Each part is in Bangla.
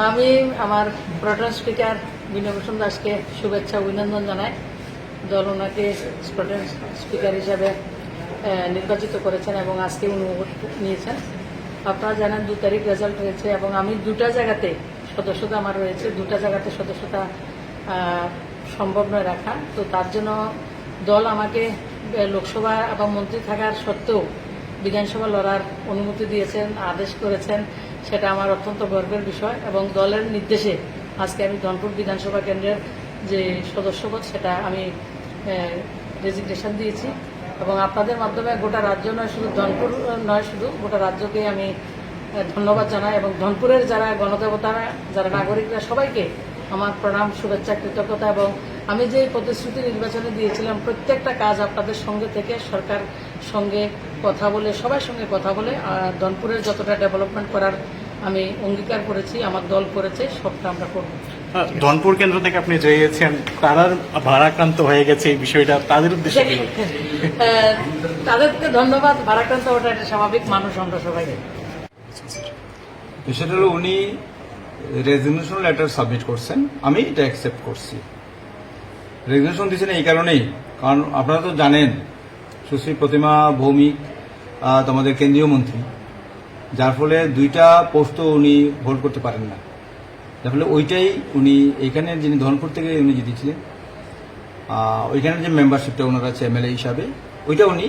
আমি আমার প্রধান স্পিকার বিনয় ভূষণ দাসকে শুভেচ্ছা অভিনন্দন জানাই। দল ওনাকে প্রধান স্পিকার হিসাবে নির্বাচিত করেছেন এবং আজকে অনুভব নিয়েছেন। আপনারা জানেন 2 তারিখ রেজাল্ট হয়েছে এবং আমি 2টা জায়গাতে সদস্যতা আমার রয়েছে, 2টা জায়গাতে সদস্যতা সম্ভব নয় রাখা। তো তার জন্য দল আমাকে লোকসভা এবং মন্ত্রী থাকার সত্ত্বেও বিধানসভা লড়ার অনুমতি দিয়েছেন, আদেশ করেছেন, সেটা আমার অত্যন্ত গর্বের বিষয়। এবং দলের নির্দেশে আজকে আমি ধনপুর বিধানসভা কেন্দ্রের যে সদস্যপদ সেটা আমি রেজিগনেশন দিয়েছি এবং আপনাদের মাধ্যমে গোটা রাজ্য নয়, শুধু ধনপুর নয়, শুধু গোটা রাজ্যকে আমি ধন্যবাদ জানাই এবং ধনপুরের যারা গণদেবতারা, যারা নাগরিকরা, সবাইকে আমার প্রণাম, শুভেচ্ছা, কৃতজ্ঞতা। এবং আমি যে প্রতিশ্রুতি নির্বাচনে দিয়েছিলাম প্রত্যেকটা কাজ আপনাদের সঙ্গে থেকে সরকার সঙ্গে কথা বলে, সবার সঙ্গে কথা বলে ধনপুরের যতটা ডেভেলপমেন্ট করার আমি অঙ্গীকার করেছি, আমার দল করেছে, সবটা আমরা করব। ধনপুর কেন্দ্র থেকে আপনি জয়ীছেন, তারা ভারাক্রান্ত হয়ে গেছে, এই বিষয়টা তাদের উদ্দেশ্যে তাদেরকে ধন্যবাদ। ভারাক্রান্ত ওটা একটা স্বাভাবিক মানুষ, আমরা সবাই। বিষয়টা হলো উনি রেজিগনেশন লেটার সাবমিট করছেন, আমি এটা অ্যাকসেপ্ট করছি। রেজিগনেশন দিয়েছেন এই কারণেই, কারণ আপনারা তো জানেন সুশ্রী প্রতিমা ভৌমিক তোমাদের কেন্দ্রীয় মন্ত্রী, যার ফলে 2টা পোস্টও উনি হোল্ড করতে পারেন না। যার ফলে ওইটাই উনি এখানে যিনি ধনপুর থেকে উনি জিতেছিলেন, ওইখানের যে মেম্বারশিপটা ওনার আছে এমএলএ হিসাবে, ওইটা উনি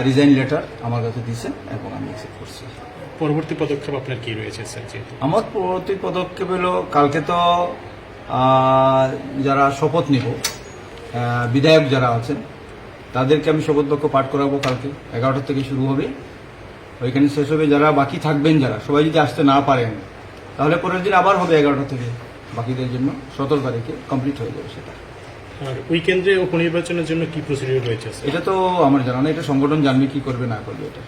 রিজাইন লেটার আমার কাছে দিয়েছেন এবং আমি অ্যাকসেপ্ট করছি। পরবর্তী পদক্ষেপ আপনার কি রয়েছে স্যার? যেহেতু আমার পরবর্তী পদক্ষেপ হলো কালকে তো যারা শপথ নিব, বিধায়ক যারা আছেন তাদেরকে আমি শপথ বাক্য পাঠ করাবো। কালকে 11টা থেকে শুরু হবে, ওইখানে শেষ হবে। যারা বাকি থাকবেন, যারা সবাই যদি আসতে না পারেন, তাহলে পরের দিন আবার হবে 11টা থেকে, বাকিদের জন্য 17 তারিখে কমপ্লিট হয়ে যাবে সেটা। আর ওই কেন্দ্রে উপনির্বাচনের জন্য কি প্রসিডিউর রয়েছে? এটা তো আমার জানা না, এটা সংগঠন জানবে কি করবে না করবে এটা।